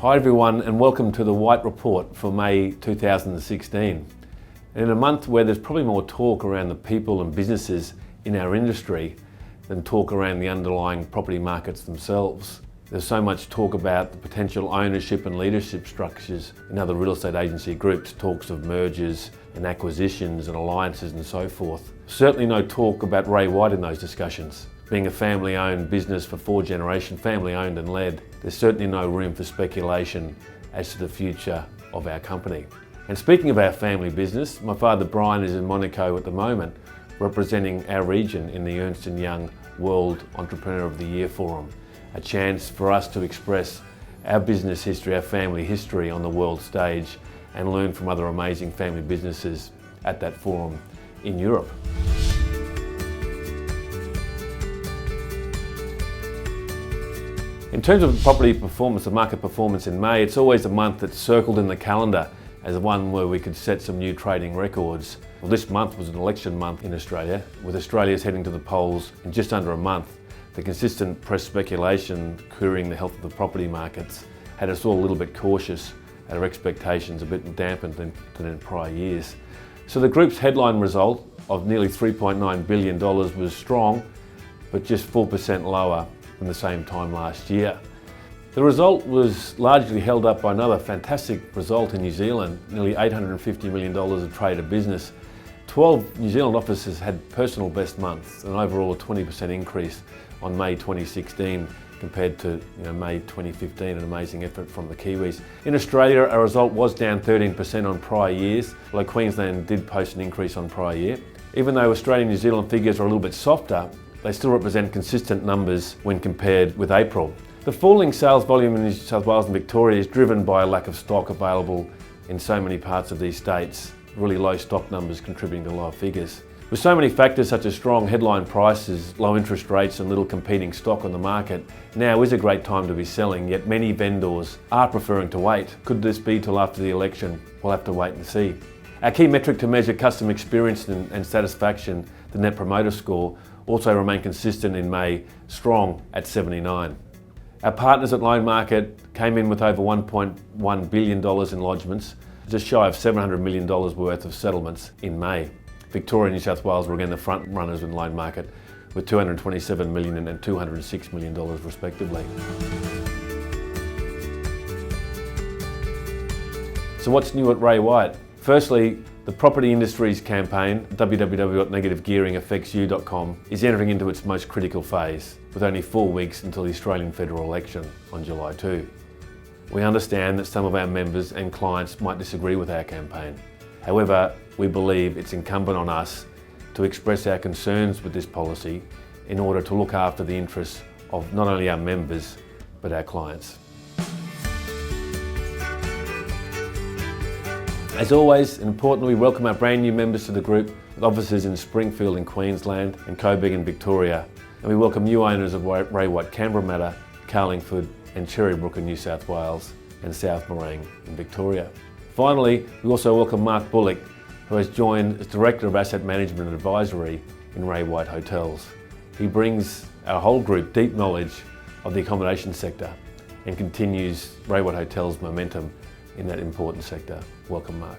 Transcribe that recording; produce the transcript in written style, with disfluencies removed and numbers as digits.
Hi everyone and welcome to the White Report for May 2016. And in a month where there's probably more talk around the people and businesses in our industry than talk around the underlying property markets themselves. There's so much talk about the potential ownership and leadership structures in other real estate agency groups, talks of mergers and acquisitions and alliances and so forth. Certainly no talk about Ray White in those discussions. Being a family-owned business for 4 generations, family-owned and led, there's certainly no room for speculation as to the future of our company. And speaking of our family business, my father Brian is in Monaco at the moment, representing our region in the Ernst & Young World Entrepreneur of the Year Forum. A chance for us to express our business history, our family history on the world stage and learn from other amazing family businesses at that forum in Europe. In terms of property performance, the market performance in May, it's always a month that's circled in the calendar as one where we could set some new trading records. Well, this month was an election month in Australia, with Australians heading to the polls in just under a month. The consistent press speculation querying the health of the property markets had us all a little bit cautious, and our expectations a bit dampened than in prior years. So the group's headline result of nearly $3.9 billion was strong, but just 4% lower than the same time last year. The result was largely held up by another fantastic result in New Zealand, nearly $850 million of traded business. 12 New Zealand offices had personal best months, an overall 20% increase on May 2016 compared to May 2015, an amazing effort from the Kiwis. In Australia, our result was down 13% on prior years, although Queensland did post an increase on prior year. Even though Australia and New Zealand figures are a little bit softer, they still represent consistent numbers when compared with April. The falling sales volume in New South Wales and Victoria is driven by a lack of stock available in so many parts of these states, really low stock numbers contributing to lower figures. With so many factors such as strong headline prices, low interest rates and little competing stock on the market, now is a great time to be selling, yet many vendors are preferring to wait. Could this be till after the election? We'll have to wait and see. Our key metric to measure customer experience and satisfaction, the Net Promoter Score, also remained consistent in May, strong at 79. Our partners at Loan Market came in with over $1.1 billion in lodgements, just shy of $700 million worth of settlements in May. Victoria and New South Wales were again the front runners in Loan Market with $227 million and $206 million respectively. So what's new at Ray White? Firstly, the property industry's campaign, www.negativegearingaffectsyou.com, is entering into its most critical phase, with only 4 weeks until the Australian federal election on July 2. We understand that some of our members and clients might disagree with our campaign. However, we believe it's incumbent on us to express our concerns with this policy in order to look after the interests of not only our members, but our clients. As always, and importantly, we welcome our brand new members to the group with offices in Springfield in Queensland and Coburg in Victoria. And we welcome new owners of Ray White Canberra, Carlingford and Cherrybrook in New South Wales and South Morang in Victoria. Finally, we also welcome Mark Bullock, who has joined as Director of Asset Management and Advisory in Ray White Hotels. He brings our whole group deep knowledge of the accommodation sector and continues Ray White Hotels' momentum in that important sector. Welcome, Mark.